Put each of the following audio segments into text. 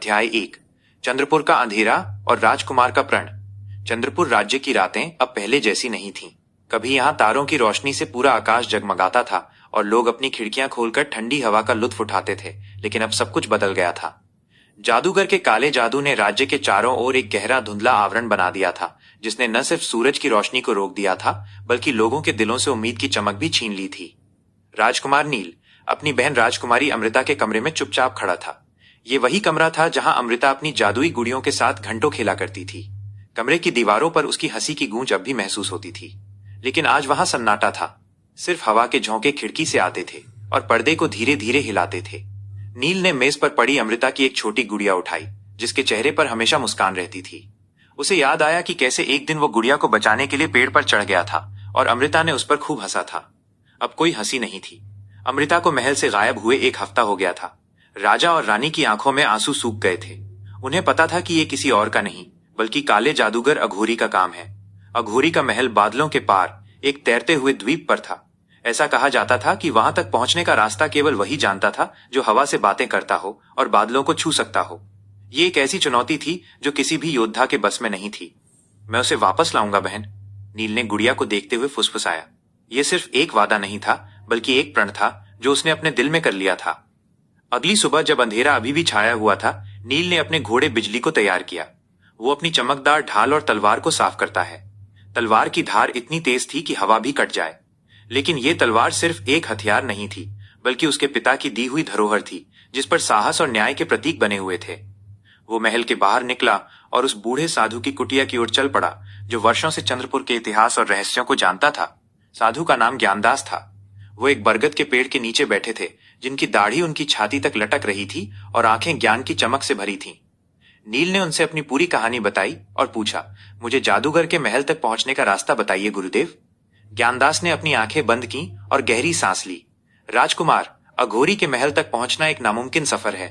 अध्याय 1। चंद्रपुर का अंधेरा और राजकुमार का प्रण। चंद्रपुर राज्य की रातें अब पहले जैसी नहीं थीं। कभी यहाँ तारों की रोशनी से पूरा आकाश जगमगाता था और लोग अपनी खिड़कियां खोलकर ठंडी हवा का लुत्फ उठाते थे, लेकिन अब सब कुछ बदल गया था। जादूगर के काले जादू ने राज्य के चारों ओर एक गहरा धुंधला आवरण बना दिया था, जिसने न सिर्फ सूरज की रोशनी को रोक दिया था, बल्कि लोगों के दिलों से उम्मीद की चमक भी छीन ली थी। राजकुमार नील अपनी बहन राजकुमारी अमृता के कमरे में चुपचाप खड़ा था। ये वही कमरा था जहां अमृता अपनी जादुई गुड़ियों के साथ घंटों खेला करती थी। कमरे की दीवारों पर उसकी हंसी की गूंज अब भी महसूस होती थी, लेकिन आज वहां सन्नाटा था। सिर्फ हवा के झोंके खिड़की से आते थे और पर्दे को धीरे धीरे हिलाते थे। नील ने मेज पर पड़ी अमृता की एक छोटी गुड़िया उठाई, जिसके चेहरे पर हमेशा मुस्कान रहती थी। उसे याद आया कि कैसे एक दिन वो गुड़िया को बचाने के लिए पेड़ पर चढ़ गया था और अमृता ने उस पर खूब हंसा था। अब कोई हंसी नहीं थी। अमृता को महल से गायब हुए एक हफ्ता हो गया था। राजा और रानी की आंखों में आंसू सूख गए थे। उन्हें पता था कि ये किसी और का नहीं, बल्कि काले जादूगर अघोरी का काम है। अघोरी का महल बादलों के पार एक तैरते हुए द्वीप पर था। ऐसा कहा जाता था कि वहां तक पहुंचने का रास्ता केवल वही जानता था जो हवा से बातें करता हो और बादलों को छू सकता हो। ये एक ऐसी चुनौती थी जो किसी भी योद्धा के बस में नहीं थी। मैं उसे वापस लाऊंगा बहन, नील ने गुड़िया को देखते हुए फुसफुसाया। ये सिर्फ एक वादा नहीं था, बल्कि एक प्रण था जो उसने अपने दिल में कर लिया था। अगली सुबह जब अंधेरा अभी भी छाया हुआ था, नील ने अपने घोड़े बिजली को तैयार किया। वो अपनी चमकदार ढाल और तलवार को साफ करता है। तलवार की धार इतनी तेज थी कि हवा भी कट जाए। लेकिन ये तलवार सिर्फ एक हथियार नहीं थी, बल्कि उसके पिता की दी हुई धरोहर थी, जिस पर साहस और न्याय के प्रतीक बने हुए थे। वो महल के बाहर निकला और उस बूढ़े साधु की कुटिया की ओर चल पड़ा, जो वर्षों से चंद्रपुर के इतिहास और रहस्यों को जानता था। साधु का नाम ज्ञानदास था। वो एक बरगद के पेड़ के नीचे बैठे थे, जिनकी दाढ़ी उनकी छाती तक लटक रही थी और आंखें ज्ञान की चमक से भरी थीं। नील ने उनसे अपनी पूरी कहानी बताई और पूछा, मुझे जादूगर के महल तक पहुंचने का रास्ता बताइए गुरुदेव। ज्ञानदास ने अपनी आंखें बंद की और गहरी सांस ली। राजकुमार, अघोरी के महल तक पहुंचना एक नामुमकिन सफर है।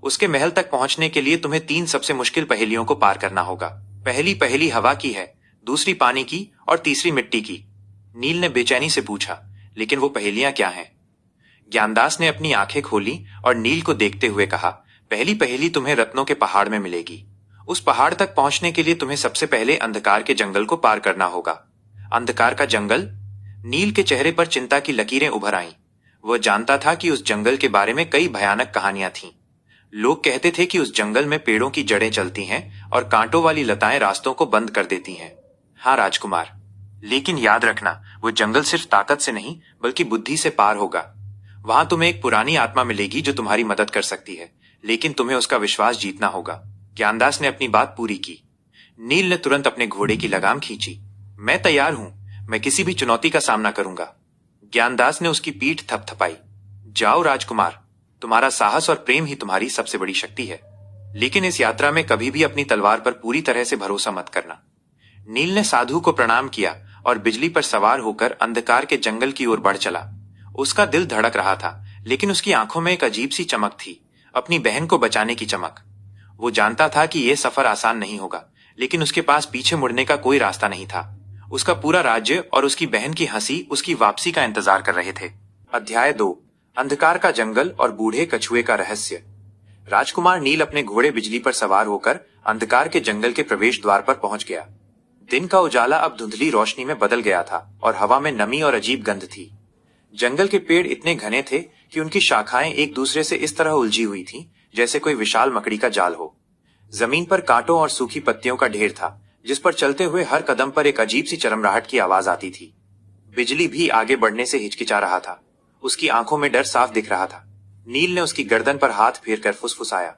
उसके महल तक पहुंचने के लिए तुम्हें 3 सबसे मुश्किल पहेलियों को पार करना होगा। पहली पहेली हवा की है, दूसरी पानी की और तीसरी मिट्टी की। नील ने बेचैनी से पूछा, लेकिन वो पहेलियां क्या हैं? ज्ञानदास ने अपनी आंखें खोली और नील को देखते हुए कहा, पहली पहेली तुम्हें रत्नों के पहाड़ में मिलेगी। उस पहाड़ तक पहुंचने के लिए तुम्हें सबसे पहले अंधकार के जंगल को पार करना होगा। अंधकार का जंगल? नील के चेहरे पर चिंता की लकीरें उभर आईं। वह जानता था कि उस जंगल के बारे में कई भयानक कहानियां थीं। लोग कहते थे कि उस जंगल में पेड़ों की जड़ें चलती हैं और कांटों वाली लताएं रास्तों को बंद कर देती हैं। हाँ राजकुमार, लेकिन याद रखना, वो जंगल सिर्फ ताकत से नहीं, बल्कि बुद्धि से पार होगा। वहां तुम्हें एक पुरानी आत्मा मिलेगी जो तुम्हारी मदद कर सकती है, लेकिन तुम्हें उसका विश्वास जीतना होगा। ज्ञानदास ने अपनी बात पूरी की। नील ने तुरंत अपने घोड़े की लगाम खींची। मैं तैयार हूं, मैं किसी भी चुनौती का सामना करूंगा। ज्ञानदास ने उसकी पीठ थपथपाई। जाओ राजकुमार, तुम्हारा साहस और प्रेम ही तुम्हारी सबसे बड़ी शक्ति है, लेकिन इस यात्रा में कभी भी अपनी तलवार पर पूरी तरह से भरोसा मत करना। नील ने साधु को प्रणाम किया और बिजली पर सवार होकर अंधकार के जंगल की ओर बढ़ चला। उसका दिल धड़क रहा था, लेकिन उसकी आंखों में एक अजीब सी चमक थी, अपनी बहन को बचाने की चमक। वो जानता था कि यह सफर आसान नहीं होगा, लेकिन उसके पास पीछे मुड़ने का कोई रास्ता नहीं था। उसका पूरा राज्य और उसकी बहन की हंसी उसकी वापसी का इंतजार कर रहे थे। अध्याय 2। अंधकार का जंगल और बूढ़े कछुए का रहस्य। राजकुमार नील अपने घोड़े बिजली पर सवार होकर अंधकार के जंगल के प्रवेश द्वार पर पहुंच गया। दिन का उजाला अब धुंधली रोशनी में बदल गया था और हवा में नमी और अजीब गंध थी। जंगल के पेड़ इतने घने थे कि उनकी शाखाएं एक दूसरे से इस तरह उलझी हुई थीं, जैसे कोई विशाल मकड़ी का जाल हो। जमीन पर कांटों और सूखी पत्तियों का ढेर था, जिस पर चलते हुए हर कदम पर एक अजीब सी चरमराहट की आवाज आती थी। बिजली भी आगे बढ़ने से हिचकिचा रहा था। उसकी आंखों में डर साफ दिख रहा था। नील ने उसकी गर्दन पर हाथ फेर कर फुसफुसाया,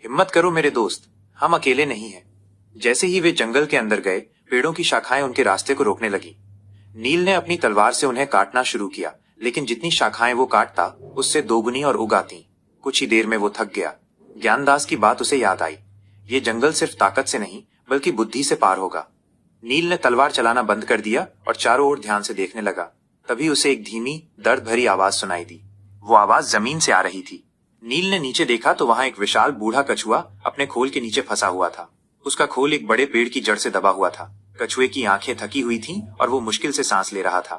हिम्मत करो मेरे दोस्त, हम अकेले नहीं हैं। जैसे ही वे जंगल के अंदर गए, पेड़ों की शाखाएं उनके रास्ते को रोकने लगी। नील ने अपनी तलवार से उन्हें काटना शुरू किया, लेकिन जितनी शाखाएं वो काटता, उससे दोगुनी और उगाती। कुछ ही देर में वो थक गया। ज्ञानदास की बात उसे याद आई। ये जंगल सिर्फ ताकत से नहीं, बल्कि बुद्धि से पार होगा। नील ने तलवार चलाना बंद कर दिया और चारों ओर ध्यान से देखने लगा। तभी उसे एक धीमी, दर्द भरी आवाज सुनाई दी। वो आवाज जमीन से आ रही थी। नील ने नीचे देखा तो वहां एक विशाल बूढ़ा कछुआ अपने खोल के नीचे फंसा हुआ था। उसका खोल एक बड़े पेड़ की जड़ से दबा हुआ था। कछुए की आंखें थकी हुई थीं और वो मुश्किल से सांस ले रहा था।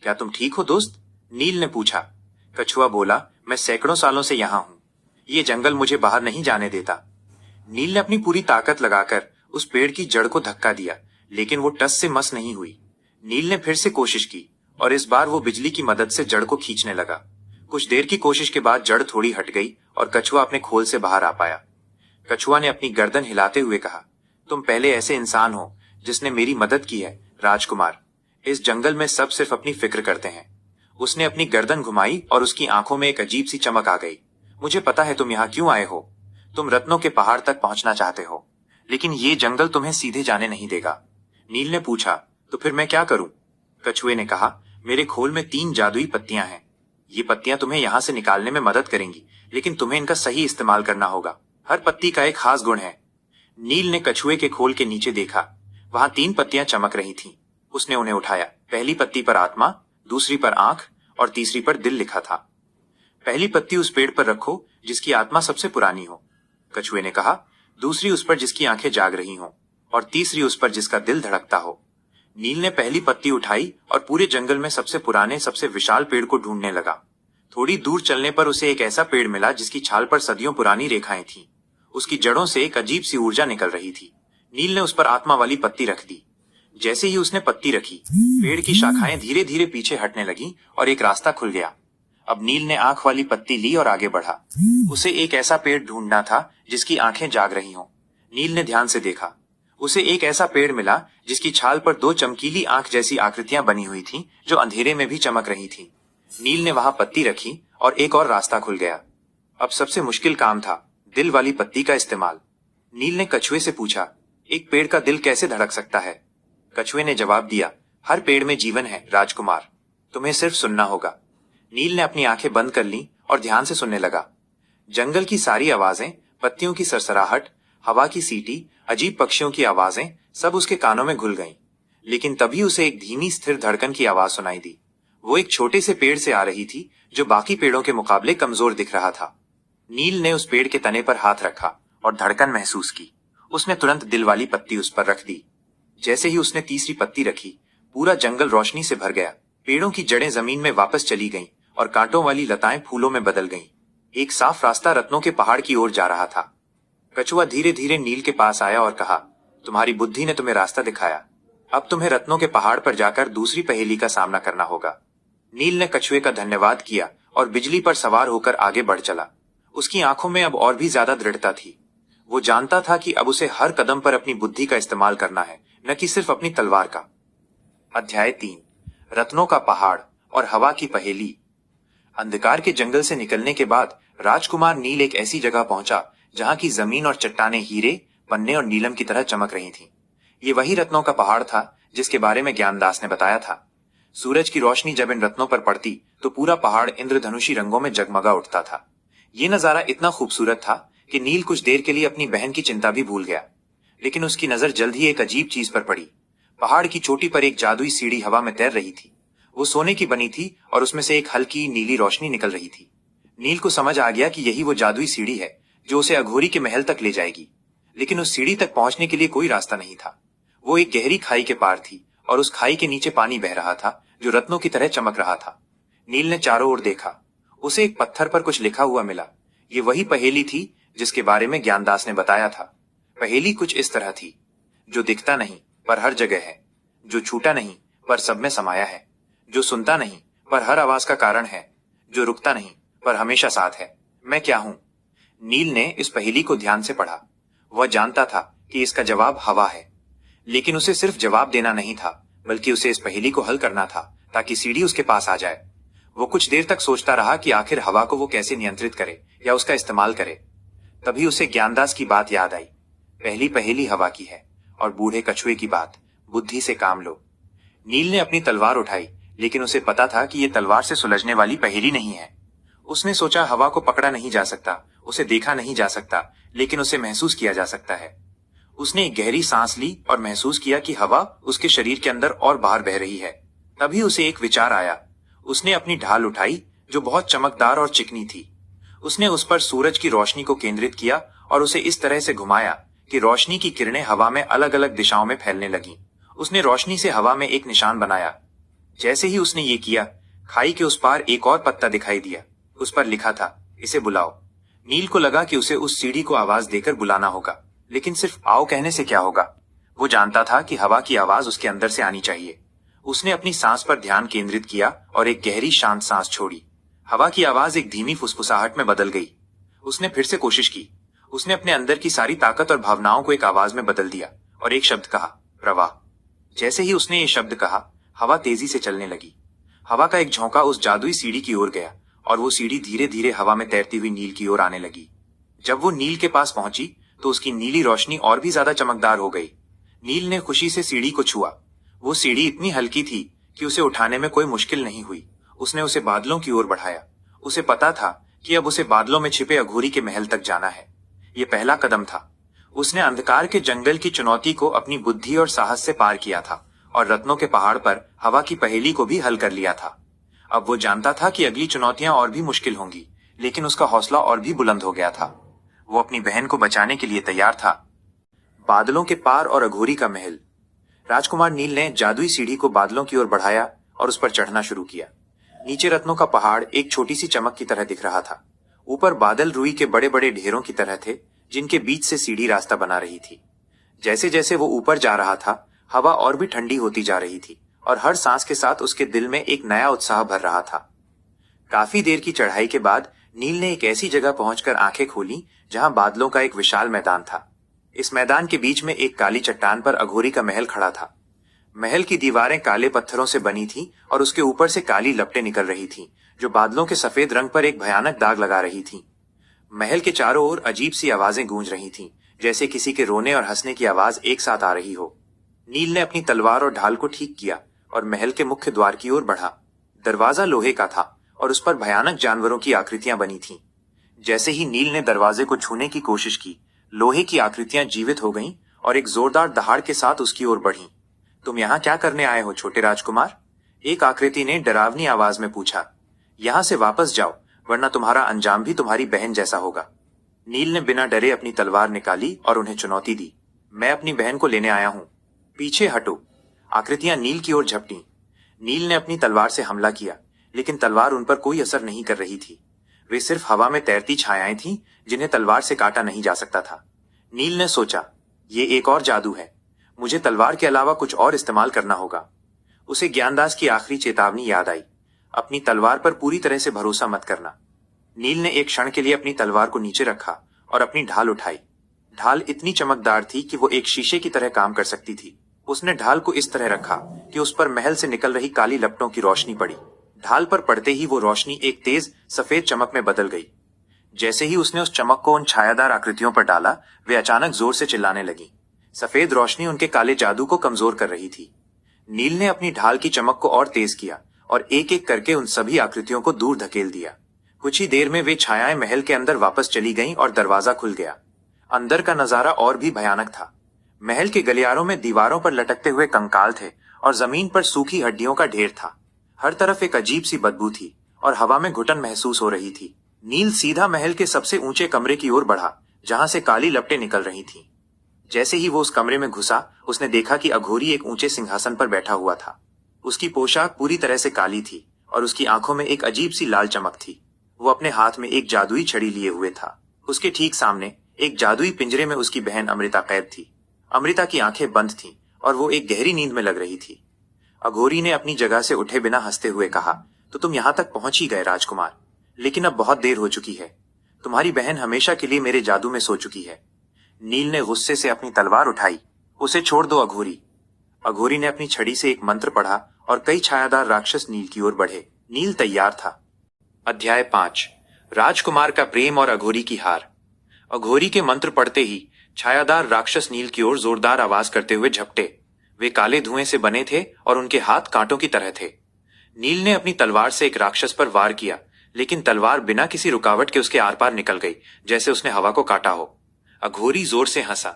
क्या तुम ठीक हो दोस्त? नील ने पूछा। कछुआ बोला, मैं सैकड़ों सालों से यहाँ हूँ। ये जंगल मुझे बाहर नहीं जाने देता। नील ने अपनी पूरी ताकत लगाकर उस पेड़ की जड़ को धक्का दिया, लेकिन वो टस से मस नहीं हुई। नील ने फिर से कोशिश की और इस बार वो बिजली की मदद से जड़ को खींचने लगा। कुछ देर की कोशिश के बाद जड़ थोड़ी हट गई और कछुआ अपने खोल से बाहर आ पाया। कछुआ ने अपनी गर्दन हिलाते हुए कहा, तुम पहले ऐसे इंसान हो जिसने मेरी मदद की है राजकुमार। इस जंगल में सब सिर्फ अपनी फिक्र करते हैं। उसने अपनी गर्दन घुमाई और उसकी आंखों में एक अजीब सी चमक आ गई। मुझे पता है तुम यहाँ क्यों आए हो। तुम रत्नों के पहाड़ तक पहुंचना चाहते हो, लेकिन ये जंगल तुम्हें सीधे जाने नहीं देगा। नील ने पूछा, तो फिर मैं क्या करूं? कछुए ने कहा, मेरे खोल में 3 जादुई पत्तियां हैं। ये पत्तियां तुम्हें यहाँ से निकालने में मदद करेंगी, लेकिन तुम्हें इनका सही इस्तेमाल करना होगा। हर पत्ती का एक खास गुण है। नील ने कछुए के खोल के नीचे देखा। वहां 3 पत्तियां चमक रही थीं। उसने उन्हें उठाया। पहली पत्ती पर आत्मा, दूसरी पर आंख और तीसरी पर दिल लिखा था। पहली पत्ती उस पेड़ पर रखो जिसकी आत्मा सबसे पुरानी हो, कछुए ने कहा। दूसरी उस पर जिसकी आंखें जाग रही हों और तीसरी उस पर जिसका दिल धड़कता हो। नील ने पहली पत्ती उठाई और पूरे जंगल में सबसे पुराने, सबसे विशाल पेड़ को ढूंढने लगा। थोड़ी दूर चलने पर उसे एक ऐसा पेड़ मिला जिसकी छाल पर सदियों पुरानी रेखाएं थीं। उसकी जड़ों से एक अजीब सी ऊर्जा निकल रही थी। नील ने उस पर आत्मा वाली पत्ती रख दी। जैसे ही उसने पत्ती रखी, पेड़ की शाखाएं धीरे धीरे पीछे हटने लगी और एक रास्ता खुल गया। अब नील ने आंख वाली पत्ती ली और आगे बढ़ा। उसे एक ऐसा पेड़ ढूंढना था जिसकी आंखें जाग रही हों। नील ने ध्यान से देखा। उसे एक ऐसा पेड़ मिला जिसकी छाल पर 2 चमकीली आंख जैसी आकृतियां बनी हुई थीं, जो अंधेरे में भी चमक रही थीं। नील ने वहां पत्ती रखी और एक और रास्ता खुल गया। अब सबसे मुश्किल काम था, दिल वाली पत्ती का इस्तेमाल। नील ने कछुए से पूछा, एक पेड़ का दिल कैसे धड़क सकता है? कछुए ने जवाब दिया, हर पेड़ में जीवन है राजकुमार, तुम्हें सिर्फ सुनना होगा। नील ने अपनी आंखें बंद कर लीं और ध्यान से सुनने लगा। जंगल की सारी आवाजें, पत्तियों की सरसराहट, हवा की सीटी, अजीब पक्षियों की आवाजें, सब उसके कानों में घुल गईं। लेकिन तभी उसे एक धीमी स्थिर धड़कन की आवाज सुनाई दी। वो एक छोटे से पेड़ से आ रही थी जो बाकी पेड़ों के मुकाबले कमजोर दिख रहा था। नील ने उस पेड़ के तने पर हाथ रखा और धड़कन महसूस की। उसने तुरंत दिल वाली पत्ती उस पर रख दी। जैसे ही उसने तीसरी पत्ती रखी, पूरा जंगल रोशनी से भर गया। पेड़ों की जड़ें जमीन में वापस चली गईं और कांटों वाली लताएं फूलों में बदल गईं। एक साफ रास्ता रत्नों के पहाड़ की ओर जा रहा था। कछुआ धीरे धीरे नील के पास आया और कहा, तुम्हारी बुद्धि ने तुम्हें रास्ता दिखाया। अब तुम्हें रत्नों के पहाड़ पर जाकर दूसरी पहेली का सामना करना होगा। नील ने कछुए का धन्यवाद किया और बिजली पर सवार होकर आगे बढ़ चला। उसकी आंखों में अब और भी ज्यादा दृढ़ता थी। वो जानता था कि अब उसे हर कदम पर अपनी बुद्धि का इस्तेमाल करना है, न कि सिर्फ अपनी तलवार का। अध्याय 3, रत्नों का पहाड़ और हवा की पहेली। अंधकार के जंगल से निकलने के बाद राजकुमार नील एक ऐसी जगह पहुंचा जहां की जमीन और चट्टानें हीरे, पन्ने और नीलम की तरह चमक रही थीं। ये वही रत्नों का पहाड़ था जिसके बारे में ज्ञानदास ने बताया था। सूरज की रोशनी जब इन रत्नों पर पड़ती तो पूरा पहाड़ इंद्रधनुषी रंगों में जगमगा उठता था। ये नजारा इतना खूबसूरत था कि नील कुछ देर के लिए अपनी बहन की चिंता भी भूल गया। लेकिन उसकी नजर जल्द ही एक अजीब चीज पर पड़ी। पहाड़ की चोटी पर एक जादुई सीढ़ी हवा में तैर रही थी। वो सोने की बनी थी और उसमें से एक हल्की नीली रोशनी निकल रही थी। नील को समझ आ गया कि यही वो जादुई सीढ़ी है जो उसे अघोरी के महल तक ले जाएगी। लेकिन उस सीढ़ी तक पहुंचने के लिए कोई रास्ता नहीं था। वो एक गहरी खाई के पार थी और उस खाई के नीचे पानी बह रहा था जो रत्नों की तरह चमक रहा था। नील ने चारों ओर देखा। उसे एक पत्थर पर कुछ लिखा हुआ मिला। ये वही पहेली थी जिसके बारे में ज्ञानदास ने बताया था। पहेली कुछ इस तरह थी, जो दिखता नहीं पर हर जगह है, जो छूटा नहीं पर सब में समाया है, जो सुनता नहीं पर हर आवाज का कारण है, जो रुकता नहीं पर हमेशा साथ है। मैं क्या हूं? नील ने इस पहेली को ध्यान से पढ़ा। वह जानता था कि इसका जवाब हवा है, लेकिन उसे सिर्फ जवाब देना नहीं था, बल्कि उसे इस पहेली को हल करना था ताकि सीढ़ी उसके पास आ जाए। वो कुछ देर तक सोचता रहा कि आखिर हवा को वो कैसे नियंत्रित करे या उसका इस्तेमाल करे। तभी उसे ज्ञानदास की बात याद आई। पहली पहेली हवा की है और बूढ़े कछुए की बात, बुद्धि से काम लो। नील ने अपनी तलवार उठाई, लेकिन उसे पता था कि यह तलवार से सुलझने वाली पहेली नहीं है। उसने सोचा हवा को पकड़ा नहीं जा सकता, उसे देखा नहीं जा सकता, लेकिन उसे महसूस किया जा सकता है। उसने एक गहरी सांस ली और महसूस किया कि हवा उसके शरीर के अंदर और बाहर बह रही है। तभी उसे एक विचार आया। उसने अपनी ढाल उठाई जो बहुत चमकदार और चिकनी थी। उसने उस पर सूरज की रोशनी को केंद्रित किया और उसे इस तरह से घुमाया कि रोशनी की किरणें हवा में अलग अलग दिशाओं में फैलने लगीं। उसने रोशनी से हवा में एक निशान बनाया। जैसे ही उसने ये किया, खाई के उस पार एक और पत्ता दिखाई दिया। उस पर लिखा था, इसे बुलाओ। नील को लगा कि उसे उस सीढ़ी को आवाज देकर बुलाना होगा, लेकिन सिर्फ आओ कहने से क्या होगा। वो जानता था कि हवा की आवाज उसके अंदर से आनी चाहिए। उसने अपनी सांस पर ध्यान केंद्रित किया और एक गहरी शांत सांस छोड़ी। हवा की आवाज एक धीमी फुसफुसाहट में बदल गई। उसने फिर से कोशिश की। उसने अपने अंदर की सारी ताकत और भावनाओं को एक आवाज में बदल दिया और एक शब्द कहा, प्रवाह। जैसे ही उसने ये शब्द कहा, हवा तेजी से चलने लगी। हवा का एक झोंका उस जादुई सीढ़ी की ओर गया और वो सीढ़ी धीरे धीरे हवा में तैरती हुई नील की ओर आने लगी। जब वो नील के पास पहुंची तो उसकी नीली रोशनी और भी ज्यादा चमकदार हो गई। नील ने खुशी से सीढ़ी को छुआ। वो सीढ़ी इतनी हल्की थी कि उसे उठाने में कोई मुश्किल नहीं हुई। उसने उसे बादलों की ओर बढ़ाया। उसे पता था कि अब उसे बादलों में छिपे अघोरी के महल तक जाना है। ये पहला कदम था। उसने अंधकार के जंगल की चुनौती को अपनी बुद्धि और साहस से पार किया था और रत्नों के पहाड़ पर हवा की पहेली को भी हल कर लिया था। अब वो जानता था कि अगली चुनौतियां और भी मुश्किल होंगी, लेकिन उसका हौसला और भी बुलंद हो गया था। वो अपनी बहन को बचाने के लिए तैयार था। बादलों के पार और अघोरी का महल। राजकुमार नील ने जादुई सीढ़ी को बादलों की ओर बढ़ाया और उस पर चढ़ना शुरू किया। नीचे रत्नों का पहाड़ एक छोटी सी चमक की तरह दिख रहा था। ऊपर बादल रुई के बड़े बड़े ढेरों की तरह थे, जिनके बीच से सीढ़ी रास्ता बना रही थी। जैसे जैसे वो ऊपर जा रहा था, हवा और भी ठंडी होती जा रही थी और हर सांस के साथ उसके दिल में एक नया उत्साह भर रहा था। काफी देर की चढ़ाई के बाद नील ने एक ऐसी जगह पहुंचकर आंखें खोली जहां बादलों का एक विशाल मैदान था। इस मैदान के बीच में एक काली चट्टान पर अघोरी का महल खड़ा था। महल की दीवारें काले पत्थरों से बनी थीं और उसके ऊपर से काली लपटें निकल रही थीं, जो बादलों के सफेद रंग पर एक भयानक दाग लगा रही थीं। महल के चारों ओर अजीब सी आवाजें गूंज रही थीं, जैसे किसी के रोने और हंसने की आवाज एक साथ आ रही हो। नील ने अपनी तलवार और ढाल को ठीक किया और महल के मुख्य द्वार की ओर बढ़ा। दरवाजा लोहे का था और उस पर भयानक जानवरों की आकृतियां बनी थीं। जैसे ही नील ने दरवाजे को छूने की कोशिश की, लोहे की आकृतियां जीवित हो गईं और एक जोरदार दहाड़ के साथ उसकी ओर बढ़ीं। तुम यहाँ क्या करने आए हो, छोटे राजकुमार? एक आकृति ने डरावनी आवाज में पूछा। यहाँ से वापस जाओ, वरना तुम्हारा अंजाम भी तुम्हारी बहन जैसा होगा। नील ने बिना डरे अपनी तलवार निकाली और उन्हें चुनौती दी। मैं अपनी बहन को लेने आया हूं, पीछे हटो। आकृतियां नील की ओर झपटी। नील ने अपनी तलवार से हमला किया, लेकिन तलवार उन पर कोई असर नहीं कर रही थी। वे सिर्फ हवा में तैरती छायाएं थीं, जिन्हें तलवार से काटा नहीं जा सकता था। नील ने सोचा, ये एक और जादू है, मुझे तलवार के अलावा कुछ और इस्तेमाल करना होगा। उसे ज्ञानदास की आखिरी चेतावनी याद आई, अपनी तलवार पर पूरी तरह से भरोसा मत करना। नील ने एक क्षण के लिए अपनी तलवार को नीचे रखा और अपनी ढाल उठाई। ढाल इतनी चमकदार थी कि वो एक शीशे की तरह काम कर सकती थी। उसने ढाल को इस तरह रखा कि उस पर महल से निकल रही काली लपटों की रोशनी पड़ी। ढाल पर पड़ते ही वो रोशनी एक तेज सफेद चमक में बदल गई। जैसे ही उसने उस चमक को उन छायादार आकृतियों पर डाला, वे अचानक जोर से चिल्लाने लगी। सफेद रोशनी उनके काले जादू को कमजोर कर रही थी। नील ने अपनी ढाल की चमक को और तेज किया और एक एक करके उन सभी आकृतियों को दूर धकेल दिया। कुछ ही देर में वे छायाएं महल के अंदर वापस चली गईं और दरवाजा खुल गया। अंदर का नजारा और भी भयानक था। महल के गलियारों में दीवारों पर लटकते हुए कंकाल थे और जमीन पर सूखी हड्डियों का ढेर था। हर तरफ एक अजीब सी बदबू थी और हवा में घुटन महसूस हो रही थी। नील सीधा महल के सबसे ऊंचे कमरे की ओर बढ़ा, जहां से काली लपटें निकल रही थीं। जैसे ही वो उस कमरे में घुसा, उसने देखा कि अघोरी एक ऊंचे सिंहासन पर बैठा हुआ था। उसकी पोशाक पूरी तरह से काली थी और उसकी आंखों में एक अजीब सी लाल चमक थी। वो अपने हाथ में एक जादुई छड़ी लिए हुए था। उसके ठीक सामने एक जादुई पिंजरे में उसकी बहन अमृता कैद थी। अमृता की आंखें बंद थीं और वो एक गहरी नींद में लग रही थी। अघोरी ने अपनी जगह से उठे बिना हंसते हुए कहा, तो तुम यहाँ तक पहुंच ही गए राजकुमार, लेकिन अब बहुत देर हो चुकी है। तुम्हारी बहन हमेशा के लिए मेरे जादू में सो चुकी है। नील ने गुस्से से अपनी तलवार उठाई। उसे छोड़ दो अघोरी। अघोरी ने अपनी छड़ी से एक मंत्र पढ़ा और कई छायादार राक्षस नील की ओर बढ़े। नील तैयार था। अध्याय 5। राजकुमार का प्रेम और अघोरी की हार। अघोरी के मंत्र पढ़ते ही छायादार राक्षस नील की ओर जोरदार आवाज करते हुए झपटे। वे काले धुएं से बने थे और उनके हाथ कांटों की तरह थे। नील ने अपनी तलवार से एक राक्षस पर वार किया, लेकिन तलवार बिना किसी रुकावट के उसके आर पार निकल गई, जैसे उसने हवा को काटा हो। अघोरी जोर से हंसा।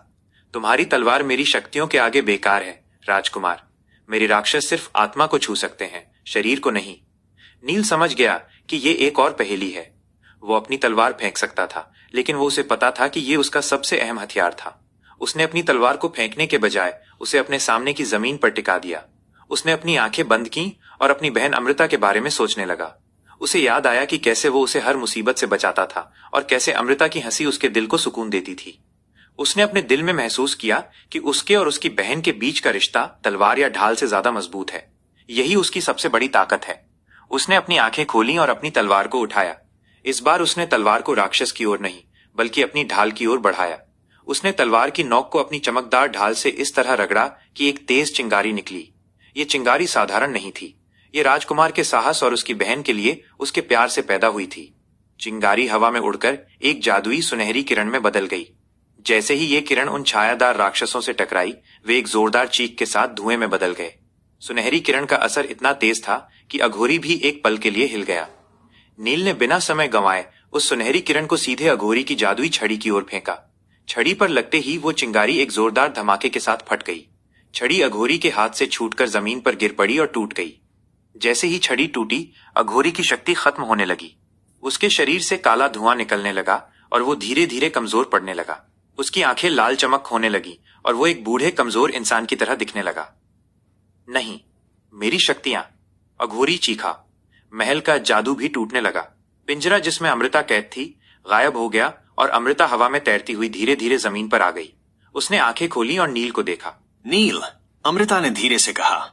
तुम्हारी तलवार मेरी शक्तियों के आगे बेकार है राजकुमार। मेरे राक्षस सिर्फ आत्मा को छू सकते हैं, शरीर को नहीं। नील समझ गया कि ये एक और पहेली है। वो अपनी तलवार फेंक सकता था, लेकिन वो उसे पता था कि ये उसका सबसे अहम हथियार था। उसने अपनी तलवार को फेंकने के बजाय उसे अपने सामने की जमीन पर टिका दिया। उसने अपनी आंखें बंद की और अपनी बहन अमृता के बारे में सोचने लगा। उसे याद आया कि कैसे वो उसे हर मुसीबत से बचाता था और कैसे अमृता की हंसी उसके दिल को सुकून देती थी। उसने अपने दिल में महसूस किया कि उसके और उसकी बहन के बीच का रिश्ता तलवार या ढाल से ज्यादा मजबूत है। यही उसकी सबसे बड़ी ताकत है। उसने अपनी आंखें खोली और अपनी तलवार को उठाया। इस बार उसने तलवार को राक्षस की ओर नहीं बल्कि अपनी ढाल की ओर बढ़ाया। उसने तलवार की नोक को अपनी चमकदार ढाल से इस तरह रगड़ा कि एक तेज चिंगारी निकली। ये चिंगारी साधारण नहीं थी। ये राजकुमार के साहस और उसकी बहन के लिए उसके प्यार से पैदा हुई थी। चिंगारी हवा में उड़कर एक जादुई सुनहरी किरण में बदल गई। जैसे ही ये किरण उन छायादार राक्षसों से टकराई, वे एक जोरदार चीख के साथ धुएं में बदल गए। सुनहरी किरण का असर इतना तेज था कि अघोरी भी एक पल के लिए हिल गया। नील ने बिना समय गंवाए उस सुनहरी किरण को सीधे अघोरी की जादुई छड़ी की ओर फेंका। छड़ी पर लगते ही वो चिंगारी एक जोरदार धमाके के साथ फट गई। छड़ी अघोरी के हाथ से छूटकर जमीन पर गिर पड़ी और टूट गई। जैसे ही छड़ी टूटी, अघोरी की शक्ति खत्म होने लगी। उसके शरीर से काला धुआं निकलने लगा और वो धीरे धीरे कमजोर पड़ने लगा। उसकी आंखें लाल चमक होने लगी और वो एक बूढ़े कमजोर इंसान की तरह दिखने लगा। नहीं, मेरी शक्तियां, अघोरी चीखा। महल का जादू भी टूटने लगा। पिंजरा जिसमें अमृता कैद थी गायब हो गया और अमृता हवा में तैरती हुई धीरे धीरे जमीन पर आ गई। उसने आंखें खोली और नील को देखा। नील, अमृता ने धीरे से कहा।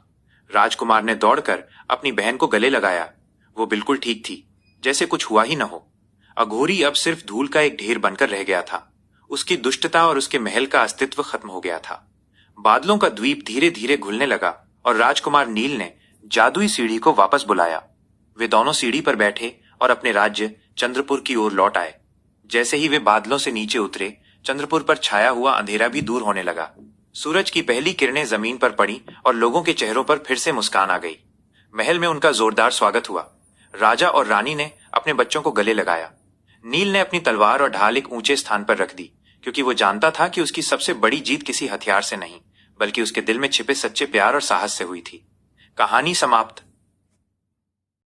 राजकुमार ने दौड़कर अपनी बहन को गले लगाया। वो बिल्कुल ठीक थी, जैसे कुछ हुआ ही न हो। अघोरी अब सिर्फ धूल का एक ढेर बनकर रह गया था। उसकी दुष्टता और उसके महल का अस्तित्व खत्म हो गया था। बादलों का द्वीप धीरे धीरे घुलने लगा और राजकुमार नील ने जादुई सीढ़ी को वापस बुलाया। वे दोनों सीढ़ी पर बैठे और अपने राज्य चंद्रपुर की ओर लौट आए। जैसे ही वे बादलों से नीचे उतरे, चंद्रपुर पर छाया हुआ अंधेरा भी दूर होने लगा। सूरज की पहली किरणें जमीन पर पड़ी और लोगों के चेहरों पर फिर से मुस्कान आ गई। महल में उनका जोरदार स्वागत हुआ। राजा और रानी ने अपने बच्चों को गले लगाया। नील ने अपनी तलवार और ढाल एक ऊंचे स्थान पर रख दी, क्योंकि वो जानता था कि उसकी सबसे बड़ी जीत किसी हथियार से नहीं बल्कि उसके दिल में छिपे सच्चे प्यार और साहस से हुई थी। कहानी समाप्त।